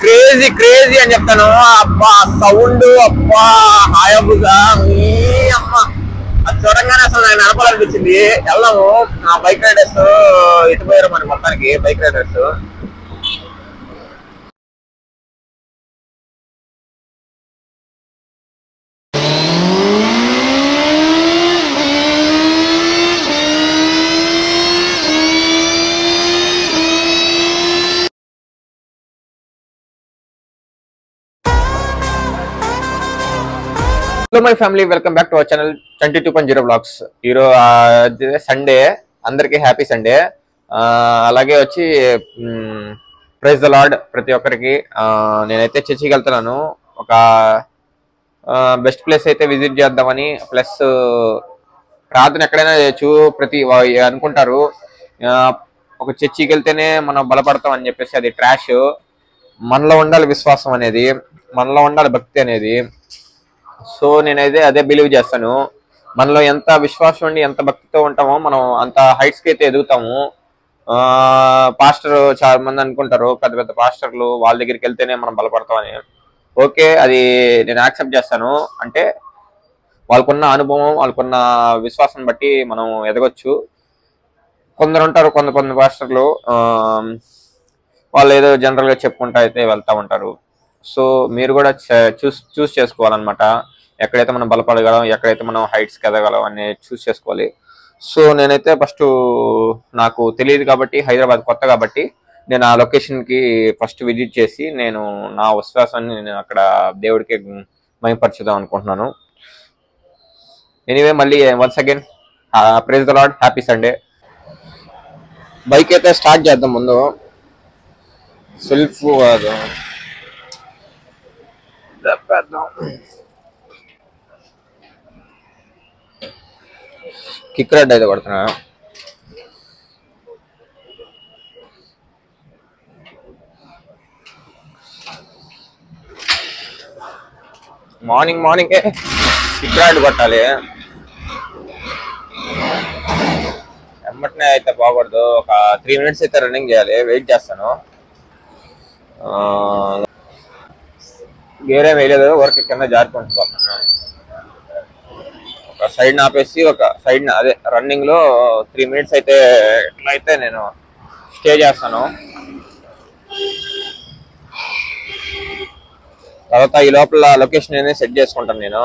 Crazy crazy అని చెప్తాను. అబ్బా సౌండ్, అబ్బా హాయబుగా అమ్మ అది చూడంగానే అసలు నాకు నడపాలనిపించింది. వెళ్దాము. బైక్ రైడర్స్ ఎటు పోయారు మన మొత్తానికి bike riders. Hello my family, welcome back to our channel 22.0 blogs. ఈరోజు సండే, అందరికీ హ్యాపీ సండే. అలాగే వచ్చి ప్రైజ్ ద లార్డ్ ప్రతి ఒక్కరికి. నేనైతే చర్చికి వెళ్తున్నాను. ఒక బెస్ట్ ప్లేస్ అయితే విజిట్ చేద్దామని, ప్లస్ ప్రార్థన ఎక్కడైనా చేయొచ్చు. అనుకుంటారు ఒక చర్చికి వెళ్తేనే మనం బలపడతాం అని చెప్పేసి. అది ట్రాష్. మనలో ఉండాలి విశ్వాసం అనేది, మనలో ఉండాలి భక్తి అనేది. సో నేనైతే అదే బిలీవ్ చేస్తాను. మనలో ఎంత విశ్వాసం ఉండి ఎంత భక్తితో ఉంటామో మనం అంత హైట్స్కి అయితే ఎదుగుతాము. పాస్టర్ చాలా మంది అనుకుంటారు, పెద్ద పెద్ద పాస్టర్లు, వాళ్ళ దగ్గరికి వెళ్తేనే మనం బలపడతామని. ఓకే, అది నేను యాక్సెప్ట్ చేస్తాను. అంటే వాళ్ళకున్న అనుభవం, వాళ్ళకున్న విశ్వాసం బట్టి మనం ఎదగొచ్చు. కొందరు ఉంటారు, కొంత పాస్టర్లు వాళ్ళు ఏదో జనరల్గా చెప్పుకుంటా అయితే వెళ్తూ ఉంటారు. సో మీరు కూడా చూస్ చేసుకోవాలన్నమాట. ఎక్కడైతే మనం బలపడగలం, ఎక్కడైతే మనం హైట్స్కి ఎదగలం అనేది చూస్ చేసుకోవాలి. సో నేనైతే ఫస్ట్ నాకు తెలియదు కాబట్టి, హైదరాబాద్ కొత్త కాబట్టి నేను ఆ లొకేషన్కి ఫస్ట్ విజిట్ చేసి నేను నా విశ్వాసాన్ని నేను అక్కడ దేవుడికి మహిమపరచుదాం అనుకుంటున్నాను. ఎనీవే, మళ్ళీ once again praise the lord, happy Sunday. Bike అయితే స్టార్ట్ చేద్దాం. ముందు సెల్ఫ్ కిక్ రెడ్ అయితే కొడుతున్నా. మార్నింగే కిక్ రెడ్ కొట్టాలి. వెంబటనే అయితే బాగూడదు. ఒక 3 minutes అయితే రన్నింగ్ చేయాలి. వెయిట్ చేస్తాను. గేరే వేయలేదు, వర్క్ కింద జారిపోతున్నాను. ఒక సైడ్ ఆపేసి ఒక సైడ్ అదే రన్నింగ్ లో 3 minutes అయితే ఎట్లయితే నేను స్టే చేస్తాను. తర్వాత ఈ లోపల లొకేషన్ అనేది సెట్ చేసుకుంటాను నేను.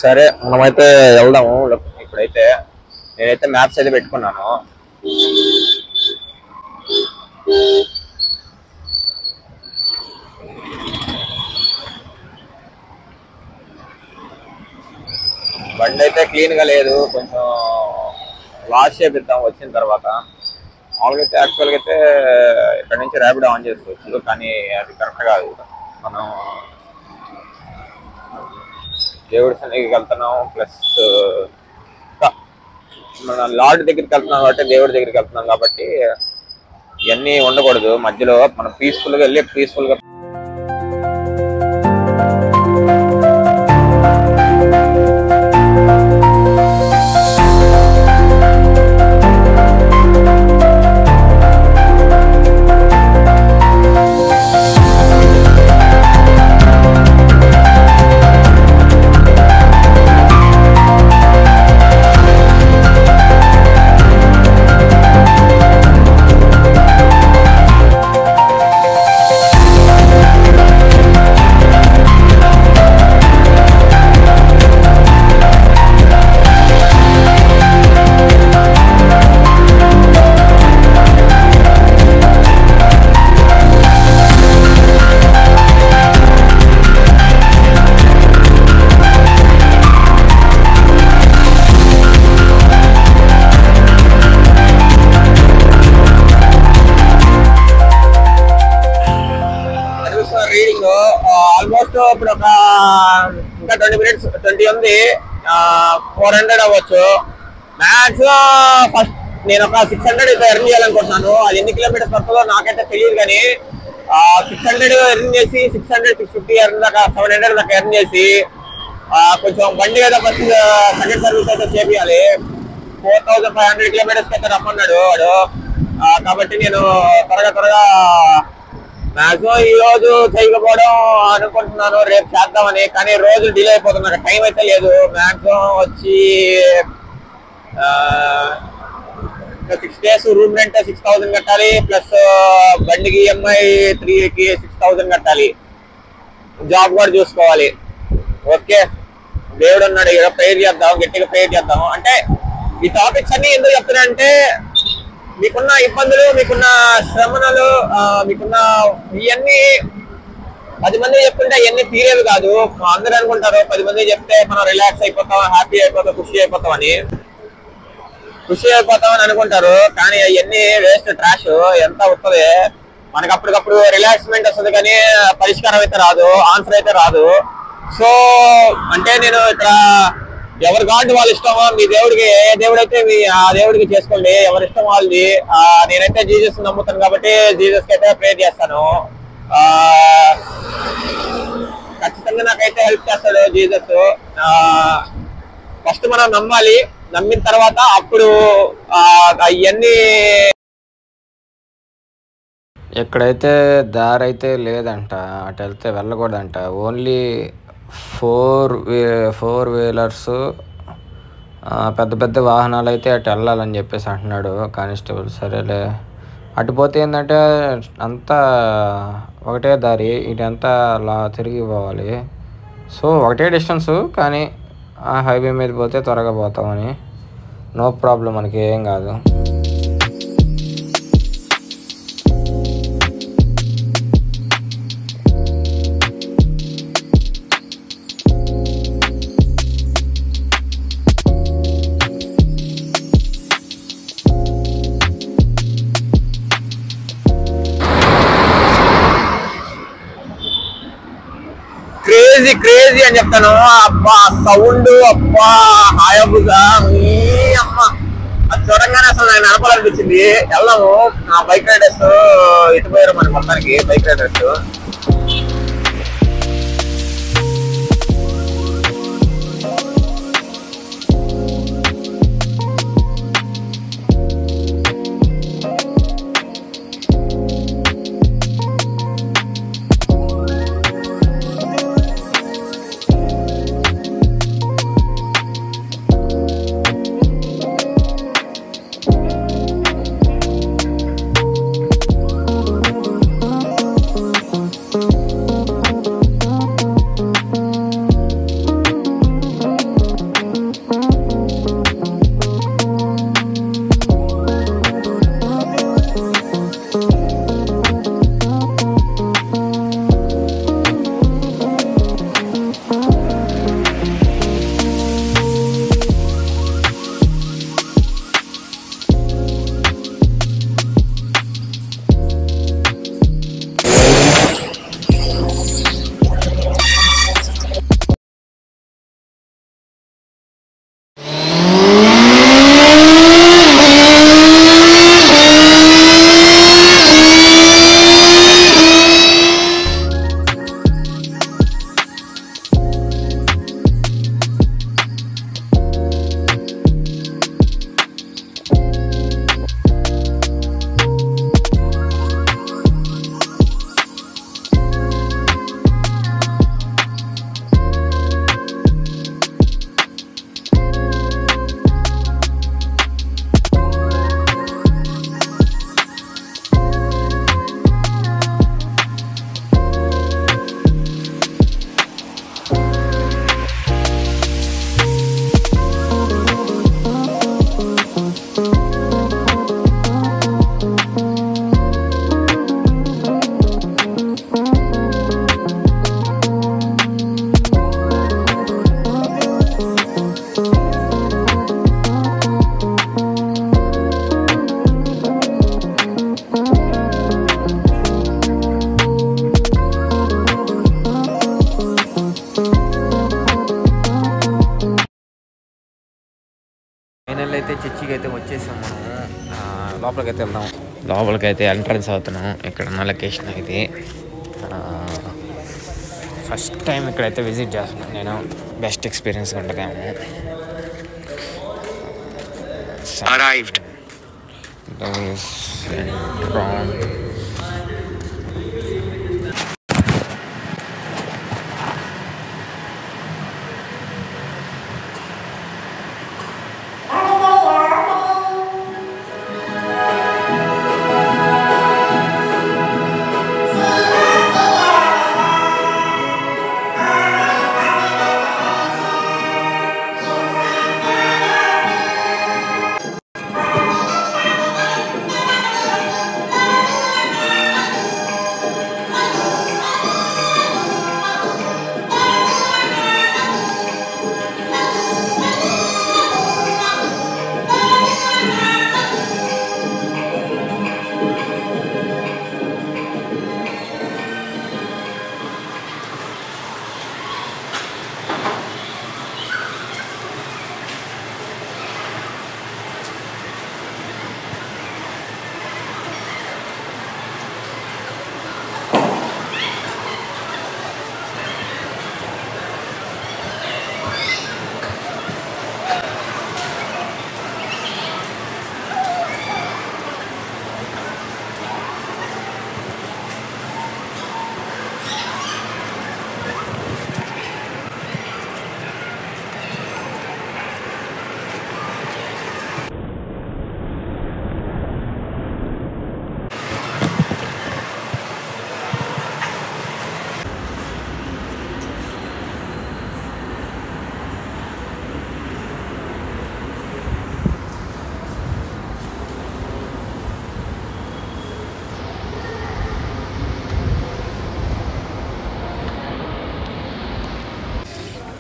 సరే, మనమైతే వెళ్దాము. ఇప్పుడైతే నేనైతే మ్యాప్స్ అయితే పెట్టుకున్నాను. బండి అయితే క్లీన్ గా లేదు, కొంచెం వాష్ చేపిద్దాం వచ్చిన తర్వాత. మామూలుగా అయితే యాక్చువల్గా అయితే ఇక్కడ నుంచి ర్యాపిడో ఆన్ చేసుకోవచ్చు, కానీ అది కరెక్ట్ కాదు. మనం దేవుడి సన్నిధికి వెళ్తున్నాం, ప్లస్ మన లార్డ్ దగ్గరికి వెళ్తున్నాం కాబట్టి, దేవుడి దగ్గరికి వెళ్తున్నాం కాబట్టి ఇవన్నీ ఉండకూడదు మధ్యలో. మనం పీస్ఫుల్గా వెళ్ళి పీస్ఫుల్గా ఆల్మోస్ట్ ఇప్పుడు ఒక ఇంకా 20 minutes 20 ఉంది. 400 అవ్వచ్చు మ్యాక్సిమం. ఫస్ట్ నేను ఒక 600 అయితే ఎర్న్ చేయాలనుకుంటున్నాను. అది ఎన్ని కిలోమీటర్స్ పడుతుందో నాకైతే తెలియదు, కానీ 600 ఎర్న్ చేసి 600 650 ఎర్న్ దాకా 700 దాకా ఎర్న్ చేసి కొంచెం బండి కదా ఫస్ట్ సెకండ్ సర్వీస్ అయితే చేయాలి. 4500 కిలోమీటర్స్ అయితే రమ్మన్నాడు వాడు. కాబట్టి నేను త్వరగా మాక్సిమం ఈ రోజు చేయకపోవడం అనుకుంటున్నాను, రేపు చేద్దామని. కానీ రోజు డిలే అయిపోతున్నారు, టైం అయితే లేదు. మాక్సిమం వచ్చి 6 days రూమ్ రెంట్ 6000 కట్టాలి, ప్లస్ బండికి EMI 3కి 6000 కట్టాలి. జాబ్ కూడా చూసుకోవాలి. ఓకే, దేవుడు ఉన్నాడు, ఇక్కడ ప్రేయర్ చేద్దాం, గట్టిగా ప్రేయర్ చేద్దాం. అంటే ఈ టాపిక్స్ అన్ని ఎందుకు చెప్తున్నానంటే, మీకున్న ఇబ్బందులు, మీకున్న శ్రమణలు, మీకున్న ఇవన్నీ 10 మంది చెప్తుంటే అవన్నీ తీరేవి కాదు. అందరూ అనుకుంటారు 10 మంది చెప్తే మనం రిలాక్స్ అయిపోతాం, హ్యాపీ అయిపోతాం, ఖుషి అయిపోతామని అనుకుంటారు. కానీ అవన్నీ వేస్ట్, ట్రాష్. ఎంత వస్తుంది మనకు, అప్పటికప్పుడు రిలాక్స్మెంట్ వస్తుంది కానీ పరిష్కారం అయితే రాదు, ఆన్సర్ అయితే రాదు. సో అంటే నేను ఇక్కడ ఎవరి గాడ్ వాళ్ళ ఇష్టమో, మీ దేవుడికి ఏ దేవుడైతే ఆ దేవుడికి చేసుకోండి, ఎవరి ఇష్టం వాళ్ళది. నేనైతే జీసస్ నమ్ముతాను కాబట్టి జీసస్ కి అయితే ప్రేర్ చేస్తాను. ఖచ్చితంగా నాకైతే హెల్ప్ చేస్తాడు జీసస్. ఫస్ట్ మనం నమ్మాలి, నమ్మిన తర్వాత అప్పుడు అవన్నీ. ఎక్కడైతే దారి అయితే లేదంట, అటు వెళ్తే వెళ్ళకూడదంట. ఓన్లీ 4 వీలర్స్, పెద్ద పెద్ద వాహనాలు అయితే అటు వెళ్ళాలని చెప్పేసి అంటున్నాడు కానిస్టేబుల్. సరేలే, అటు పోతే ఏంటంటే అంతా ఒకటే దారి, ఇటంతా అలా తిరిగి పోవాలి. సో ఒకటే డిస్టెన్స్, కానీ ఆ హైవే మీద పోతే త్వరగా పోతామని. నో ప్రాబ్లం, మనకి ఏం కాదు. క్రేజీ అని చెప్తాను. అబ్బా సౌండ్, అబ్బా హాయబుగా అమ్మ, అది చూడంగానే అసలు నాకు నడపాలనిపించింది. వెళ్దాము. బైక్ రైడర్స్ ఎటు పోయారు మన మొత్తానికి, బైక్ రైడర్స్. ఫైనల్ అయితే చర్చికి అయితే వచ్చేసాం మనం. లోపలికైతే వెళ్దాం. లోపలికైతే ఎంట్రన్స్ అవుతున్నాం. ఇక్కడ ఉన్న లొకేషన్ ఇది. ఫస్ట్ టైం ఇక్కడైతే విజిట్ చేస్తున్నాను నేను. బెస్ట్ ఎక్స్పీరియన్స్ ఉంటుందేమో. arrived.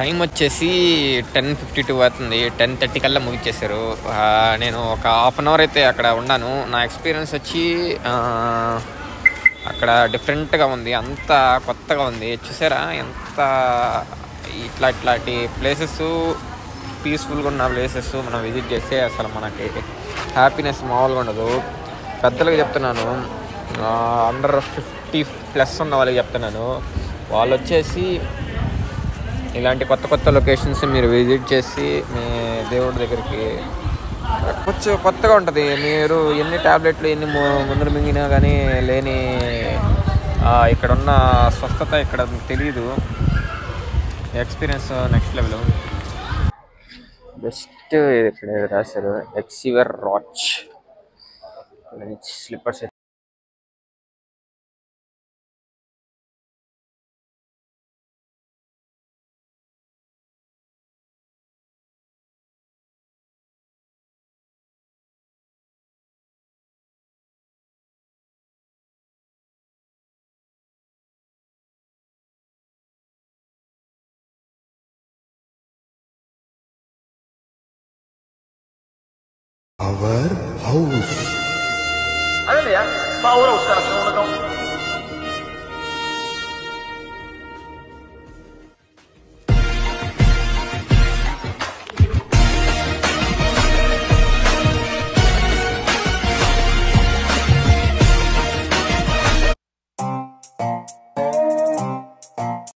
టైం వచ్చేసి 10:52 అవుతుంది. 10:30 కల్లా ముగిచ్చేసారు. నేను ఒక హాఫ్ అన్ అవర్ అయితే అక్కడ ఉన్నాను. నా ఎక్స్పీరియన్స్ వచ్చి అక్కడ డిఫరెంట్గా ఉంది, అంతా కొత్తగా ఉంది. చూసారా ఎంత ఇట్లాంటి ప్లేసెస్, పీస్ఫుల్గా ఉన్న ప్లేసెస్ మనం విజిట్ చేస్తే అసలు మనకి హ్యాపీనెస్ మామూలుగా ఉండదు. పెద్దలకు చెప్తున్నాను, అండర్ 50+ ఉన్న వాళ్ళకి చెప్తున్నాను. వాళ్ళు వచ్చేసి ఇలాంటి కొత్త కొత్త లొకేషన్స్ మీరు విజిట్ చేసి మీ దేవుడి దగ్గరికి కొంచెం కొత్తగా ఉంటుంది. మీరు ఎన్ని ట్యాబ్లెట్లు ఎన్ని మందులు మింగినా కానీ లేని ఇక్కడ ఉన్న స్వస్థత ఇక్కడ తెలియదు. Experience next level. బెస్ట్ ఇక్కడ రాశారు ఎక్సివర్ రాచ్ slippers. Our house. Ano na yan? Mauraw sa kasunod ako.